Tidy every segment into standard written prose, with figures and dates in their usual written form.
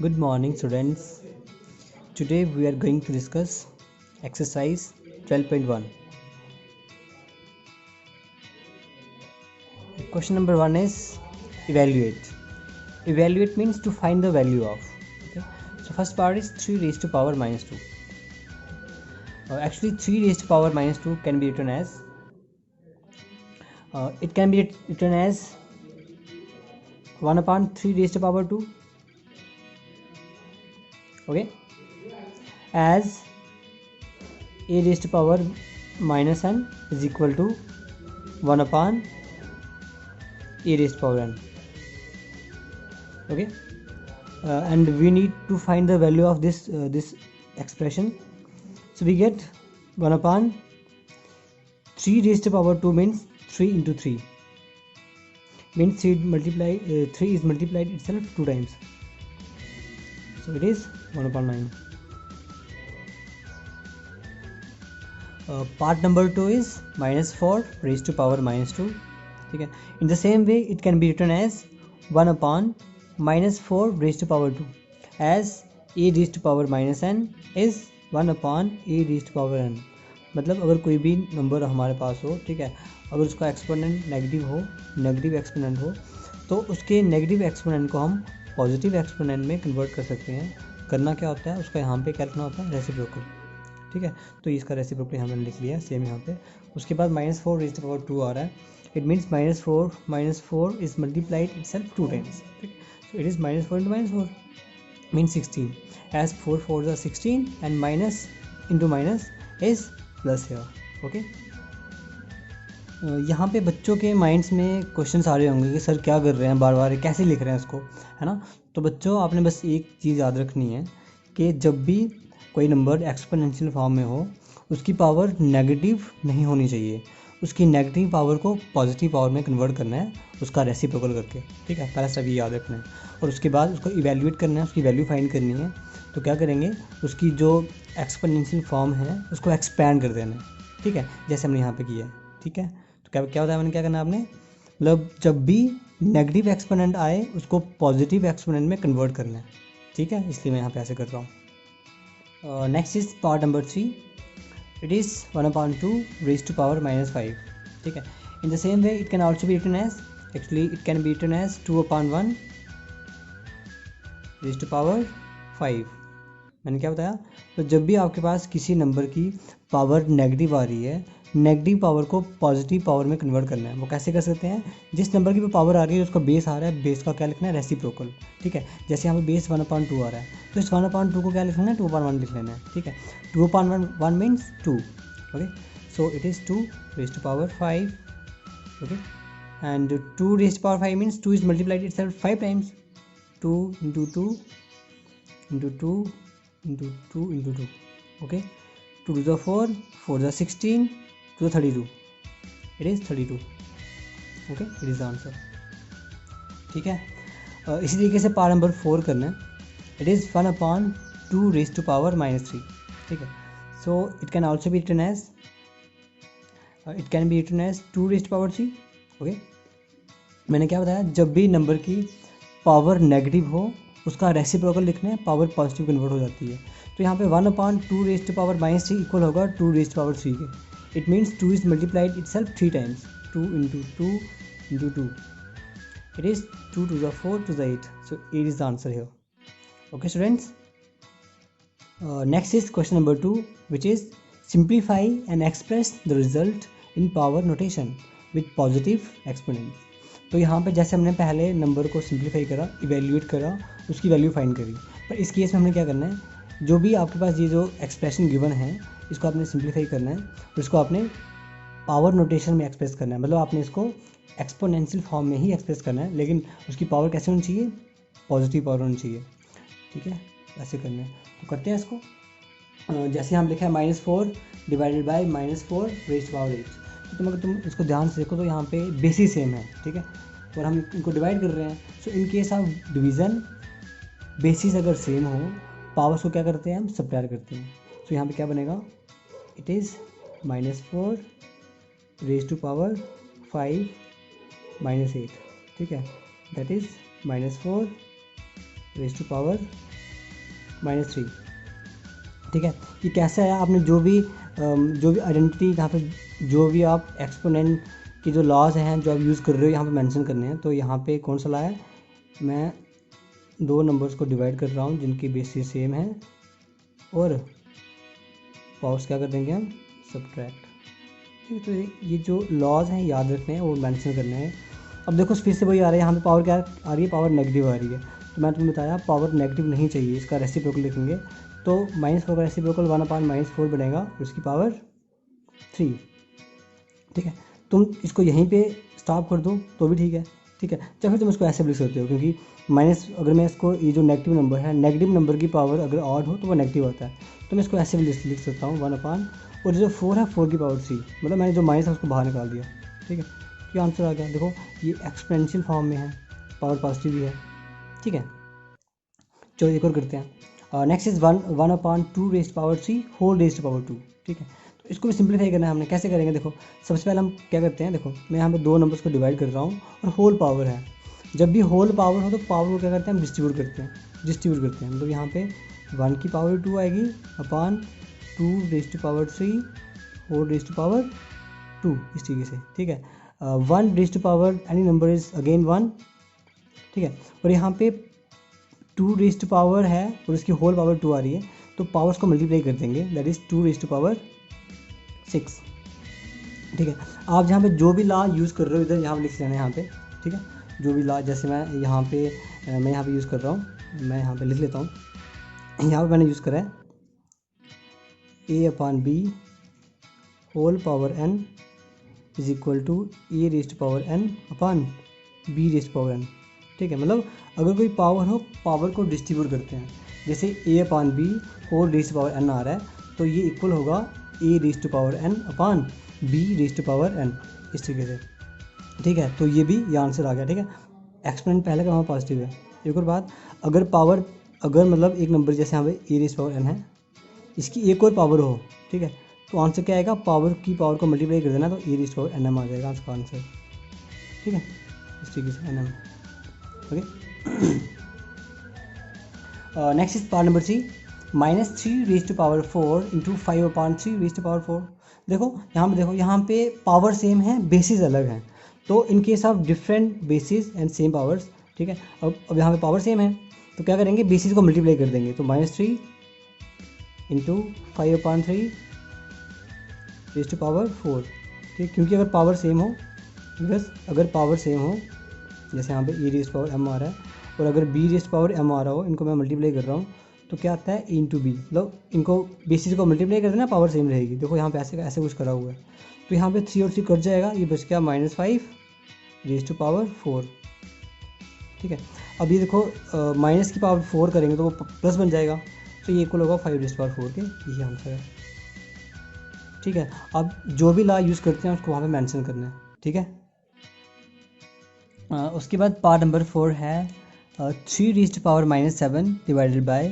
Good morning, students. Today we are going to discuss exercise 12.1. Question number 1 is evaluate. Evaluate means to find the value of. Okay. So first part is 3 raised to power minus 2. Actually 3 raised to power minus 2 can be written as it can be written as 1 upon 3 raised to power 2. Okay. As a raised to power minus n is equal to 1 upon a raised to power n. Okay. And we need to find the value of this expression. So we get 1 upon 3 raised to power 2 means 3 into 3 means 3 is multiplied itself 2 times, so it is 1 upon 9. Part number 2 is minus 4 raised to power minus 2. Okay. In the same way it can be written as 1 upon minus 4 raised to power 2, as a raised to power minus n is 1 upon a raised to power n. मतलब अगर कोई भी number हमारे पास हो, ठीक है, अगर उसका एक्सपोनेंट नेगेटिव हो, नेगेटिव एक्सपोनेंट हो, तो उसके नेगेटिव एक्सपोनेंट को हम पॉजिटिव एक्सपोनेंट में कन्वर्ट कर सकते हैं। करना क्या होता है, उसका यहाँ पे क्या लिखना होता है, रेसिप्रोकल। ठीक है, तो इसका रेसिप्रोकल यहाँ मैंने लिख लिया सेम यहाँ पे। उसके बाद माइनस 4 रेज़ टू पावर 2 आ रहा है, it means minus four is multiplied itself 2 times. ठीक, so it is minus 4 into minus 4 means 16, as 4 4s are 16 and minus into minus is plus here. Okay. यहाँ पे बच्चों के माइंड्स में questions आ रहे होंगे कि सर क्या कर रहे हैं, बार बार कैसे लिख रहे हैं इसको, है ना। तो बच्चों आपने बस एक चीज़ याद रखनी है कि जब भी कोई नंबर एक्सपोनेंशियल फॉर्म में हो उसकी पावर नेगेटिव नहीं होनी चाहिए, उसकी नेगेटिव पावर को पॉजिटिव पावर में कन्वर्ट करना है उसका रेसिप्रोकल करके। ठीक है, पहला स्टेप ये याद रखना है। और उसके बाद उसको इवैल्यूएट करना है, उसकी वैल्यू फाइंड करनी है। तो क्या करेंगे, उसकी जो एक्सपोनेंशियल फॉर्म है उसको एक्सपैंड कर देना है। ठीक है, जैसे हमने यहाँ पे किया है। ठीक है, तो क्या क्या होता है, मैंने क्या करना है, आपने मतलब जब भी नेगेटिव एक्सपोनेंट आए उसको पॉजिटिव एक्सपोनेंट में कन्वर्ट करना है। ठीक है, इसलिए मैं यहाँ पे ऐसे कर रहा हूँ। Next is part number 3, it is 1 upon 2 raised to power minus 5. ठीक है, in the same way it can also be written as, actually it can be written as 2 upon 1 raised to power 5. मैंने क्या बताया, तो जब भी आपके पास किसी नंबर की पावर नेगेटिव आ रही है, नेगेटिव पावर को पॉजिटिव पावर में कन्वर्ट करना है। वो कैसे कर सकते हैं, जिस नंबर की पावर आ रही है उसका बेस आ रहा है, बेस का क्या लिखना है, रेसिप्रोकल। ठीक है, जैसे यहाँ पे बेस 1 upon 2 आ रहा है, तो इस 1 upon 2 को क्या लिखना है, 2 upon 1 लिख लेना है। ठीक है, 2 upon 1 means 2। Okay, so it is 2 raised to power 5. Okay, and 2 raised to power 5 means 2 is multiplied itself 5 times, 2 into 2 into 2 into 2 into 2. Okay, 2 to the 4, 4 to the 16, to the 32. It is 32. Okay, it is the answer. ठीक है, इसी तरीके से part number 4 करना है। It is 1 upon 2 raised to power minus 3. ठीक है, so it can also be written as 2 raised to power 3. Okay, मैंने क्या बताया, जब भी नंबर की पावर नेगेटिव हो उसका रेसिप्रोकल लिखना है, पावर पॉजिटिव कन्वर्ट हो जाती है। तो यहाँ पे 1 upon 2 raised to power minus 3 equal होगा 2 raised to power 3 के। It means 2 is multiplied itself 3 times, 2 into 2 into 2. It is 2 to the 4 to the 8. So 8 is the answer here. Okay, students. Next is question number 2, which is simplify and express the result in power notation with positive exponents. तो यहाँ पे जैसे हमने पहले number को simplify करा, evaluate करा, उसकी वैल्यू फाइंड करी, पर इस केस में हमने क्या करना है, जो भी आपके पास ये जो एक्सप्रेशन गिवन है इसको आपने सिंप्लीफाई करना है और इसको आपने पावर नोटेशन में एक्सप्रेस करना है। मतलब आपने इसको एक्सपोनेंशियल फॉर्म में ही एक्सप्रेस करना है, लेकिन उसकी पावर कैसे होनी चाहिए, पॉजिटिव पावर होनी चाहिए। ठीक है, ऐसे करना है। तो करते हैं इसको। जैसे हम लिखा है -4 divided by -4 raised to power 8। तो तुम अगर तुम इसको ध्यान से देखो तो यहाँ पे बेसिस सेम है। ठीक है, और हम इनको डिवाइड कर रहे हैं। So in case of division basis अगर सेम हो, पावर्स को क्या करते हैं, हम सब्ट्रैक्ट करते हैं। सो यहाँ पे क्या बनेगा, it is -4 raised to power 5 -8। ठीक है, that is -4 raised to power -3। ठीक है, ये कैसे आया? आपने जो भी आइडेंटिटी यहाँ पे जो भी आप एक्सपोनेंट की जो लॉज हैं जो आप यूज़ कर रहे हो यहाँ पे मेंशन करने हैं। तो यहाँ पे कौन सा लाया? मैं दो नंबर्स को डिवाइड कर रहा हूँ जिनकी बेसिस सेम है और पावर्स क्या कर देंगे हम? सब्ट्रैक्ट। ठीक है, तो ये जो लॉज हैं याद रखने हैं, वो मेंशन करने हैं। अब देखो फिर से वही आ रहा है, यहाँ पे पावर क्या आ रही है? पावर नेगेटिव आ रही है। तो मैंने तुम्हें बताया पावर नेगेटिव नहीं चाहिए, इसका रेसिप्रोकल लिखेंगे। तो -4 का रेसिप्रोकल 1/-4 बनेगा और उसकी पावर 3। ठीक है, तुम इसको यहीं पे स्टॉप कर दो तो भी ठीक है। ठीक है, या फिर तुम इसको ऐसे भी लिख सकते हो, क्योंकि अगर मैं इसको ये जो नेगेटिव नंबर है, नेगेटिव नंबर की पावर अगर ऑड हो तो वो नेगेटिव होता है। तो मैं इसको ऐसे भी लिख सकता हूँ 1/, और जो 4 है 4 की पावर 3, मतलब मैंने जो माइनस है उसको बाहर निकाल दिया। ठीक है, ये आंसर आ गया। देखो ये एक्सपोनेंशियल फॉर्म में है, पावर पॉजिटिव भी है। ठीक है, चलो एक और करते हैं। Next is 1/2 raised power 3 whole raised power 2। ठीक है, तो इसको भी सिंप्लीफाई करना है हमने। कैसे करेंगे? देखो सबसे पहले हम क्या करते हैं, देखो मैं यहाँ पे दो नंबर्स को डिवाइड कर रहा हूँ और होल पावर है। जब भी होल पावर हो तो पावर को क्या करते हैं हम? डिस्ट्रीब्यूट करते हैं। मतलब यहाँ पे 1 की पावर 2 आएगी upon 2 raised power 3 whole raised power 2, इस तरीके से। ठीक है, 1 raised power any number is again 1। ठीक है, और यहाँ पे 2 रेज़्ड पावर है और उसकी होल पावर 2 आ रही है, तो पावर्स को मल्टीप्लाई कर देंगे, दैट इज़ 2 रेज़्ड पावर 6। ठीक है, आप जहाँ पे जो भी लॉ यूज़ कर रहे हो इधर यहाँ पे लिख लेना है यहाँ पे। ठीक है, जो भी लॉ, जैसे मैं यहाँ पे यूज़ कर रहा हूँ, मैं यहाँ पे लिख लेता हूँ। यहाँ पे मैंने यूज़ करा है a/b whole power n is equal to a raised power n upon b raised power n। ठीक है, मतलब अगर कोई पावर हो, पावर को डिस्ट्रीब्यूट करते हैं। जैसे a/b whole raised power n आ रहा है, तो ये इक्वल होगा a raised power n upon b raised power n, इस तरीके से। ठीक है, तो ये आंसर आ गया। ठीक है, एक्सपोनेंट पहले का हमारा पॉजिटिव है। एक और बात, अगर मतलब एक नंबर जैसे यहाँ पे a रेज़्ड पावर n है, इसकी एक और पावर हो, ठीक है, तो आंसर क्या आएगा? पावर की पावर को मल्टीप्लाई कर देना, तो a रेज़्ड पावर nm आ जाएगा उसका आंसर। ठीक है, इस तरीके से nm। Okay, next is part number 3, -3 raised power 4 into 5/3 raised power 4। देखो यहाँ पे पावर सेम है, बेसिस अलग हैं। तो इन case of different basis and same powers, ठीक है, अब यहाँ पे पावर सेम है तो क्या करेंगे? बेसिस को मल्टीप्लाई कर देंगे। तो -3 इंटू 5/3 रेज़्ड पावर 4। ठीक, क्योंकि अगर पावर सेम हो, जैसे यहाँ पे e रेज़्ड पावर m आ रहा है और अगर b रेज़्ड पावर m आ रहा हो, इनको मैं मल्टीप्लाई कर रहा हूँ, तो क्या आता है? इंटू बी, मतलब इनको बेसिस को मल्टीप्लाई कर देना, पावर सेम रहेगी। देखो यहाँ पे ऐसे कुछ करा हुआ है, तो यहाँ पे 3 और 3 कट जाएगा, ये बच गया -5 रेज़्ड पावर 4। ठीक है, अब ये देखो माइनस की पावर 4 करेंगे तो वो प्लस बन जाएगा, तो ये इक्वल होगा 5 रेज़्ड पावर 4 के। यही आंसर है। ठीक है, अब जो भी लॉ यूज़ करते हैं उसको वहाँ पे मेंशन करना है। ठीक है, उसके बाद पार्ट नंबर 4 है 3 raised power -7 divided by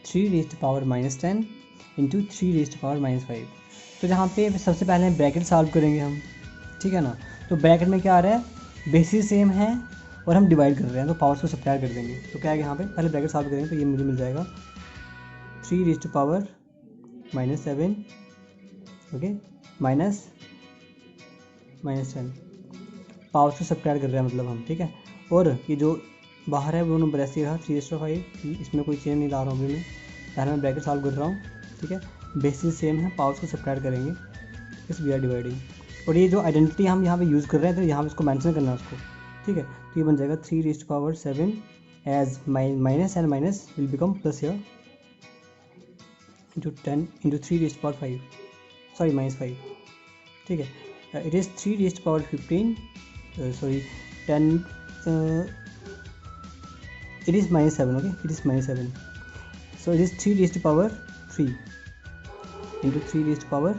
3 raised power -10 into 3 raised power -5। तो जहाँ पे सबसे पहले ब्रैकेट सॉल्व करेंगे हम। ठीक है ना, तो ब्रैकेट में क्या आ रहा है? बेसिस सेम है और हम डिवाइड कर रहे हैं, तो पावर्स को सब्ट्रैक्ट कर देंगे। तो क्या है यहाँ पे पहले ब्रैकेट सॉल्व करेंगे, तो ये मुझे मिल जाएगा 3 raised power -7 okay minus -10, powers को सब्ट्रैक्ट कर रहे हैं मतलब हम। ठीक है, और ये जो बाहर है वो नंबर ऐसे ही रहा 3/5, इसमें कोई चेंज नहीं ला रहा हूँ अभी मैं, पहले मैं ब्रैकेट सॉल्व कर रहा हूँ। ठीक है, बेसिस सेम है, पावर्स को सब्ट्रैक्ट करेंगे, इस वी आर डिवाइडिंग। और ये जो आइडेंटिटी हम यहाँ पे यूज़ कर रहे हैं, तो यहाँ पे इसको मेंशन करना है उसको। ठीक है, तो ये बन जाएगा 3 raised power 7 as minus and minus will become plus here into 10 into 3 raised power 5, sorry -5। ठीक है, it is 3 raised to power 15 sorry 10 it is -7, okay, it is -7, so it is 3 raised to power 3 into 3 raised to power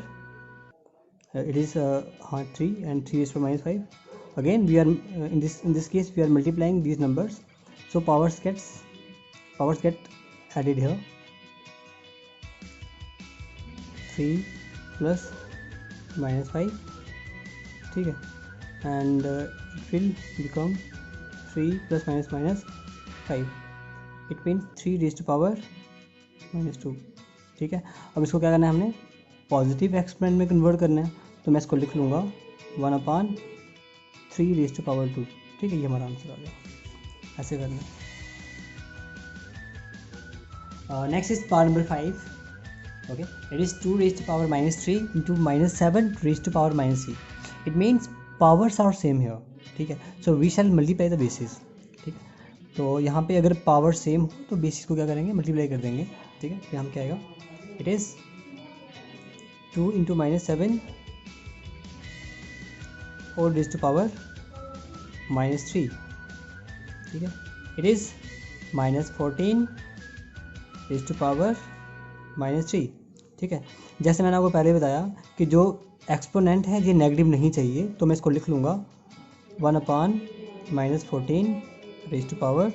it is 3 and 3 raised to power -5. Again we are in this case we are multiplying these numbers, so powers get added here, 3 plus -5, ठीक है, and it will become 3 plus minus 5, it means 3 raised to power -2, ठीक है। अब इसको क्या करना है हमने पॉजिटिव एक्सपोनेंट में कन्वर्ट करना है, तो मैं इसको लिख लूँगा 1/3⁻², ठीक है, ये हमारा आंसर आ गया। ऐसे करना है। Next is part number 5, okay, it is 2⁻³ into -7⁻³ it means powers are same here, ठीक है। So we shall multiply the basis, ठीक है। तो यहाँ पे अगर पावर सेम हो तो बेसिस को क्या करेंगे मल्टीप्लाई कर देंगे, ठीक है। यहाँ क्या आएगा, इट इज़ 2 × -7 4⁻³ ठीक है। इट इज़ -14⁻³ ठीक है। जैसे मैंने आपको पहले बताया कि जो एक्सपोनेंट है ये नेगेटिव नहीं चाहिए, तो मैं इसको लिख लूँगा 1/-14⁻³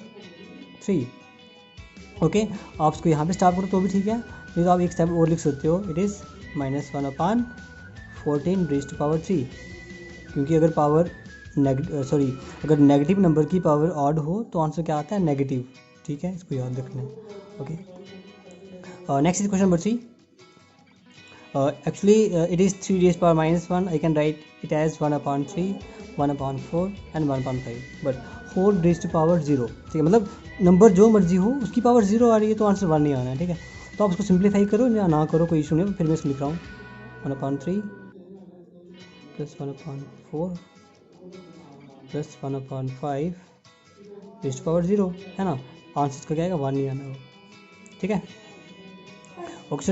ओके। आप इसको यहाँ पे स्टॉप करो तो भी ठीक है, नहीं तो आप एक स्टेप और लिख सकते हो, इट इज़ -1/14⁻³ क्योंकि अगर पावर अगर नेगेटिव नंबर की पावर ऑड हो तो आंसर क्या आता है नेगेटिव, ठीक है, इसको याद रखना है। Okay, next is question number 3। Actually it is 3⁻⁻1, I can write it as 1/3, 1/4 and 1/5, but 4⁻0, ठीक है। मतलब नंबर जो मर्जी हो उसकी पावर 0 आ रही है तो आंसर 1 नहीं आना है, ठीक है। तो आप उसको सिंप्लीफाई करो या ना करो कोई इशू नहीं, फिर मैं इसको लिख रहा हूँ 1/3 + 1/4 + 1/5⁻0 है ना, आंसर इसका क्या आएगा 1 नहीं आना हो, ठीक है। Okay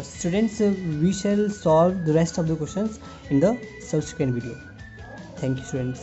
students, we shall solve the rest of the questions in the subsequent video. Thank you students.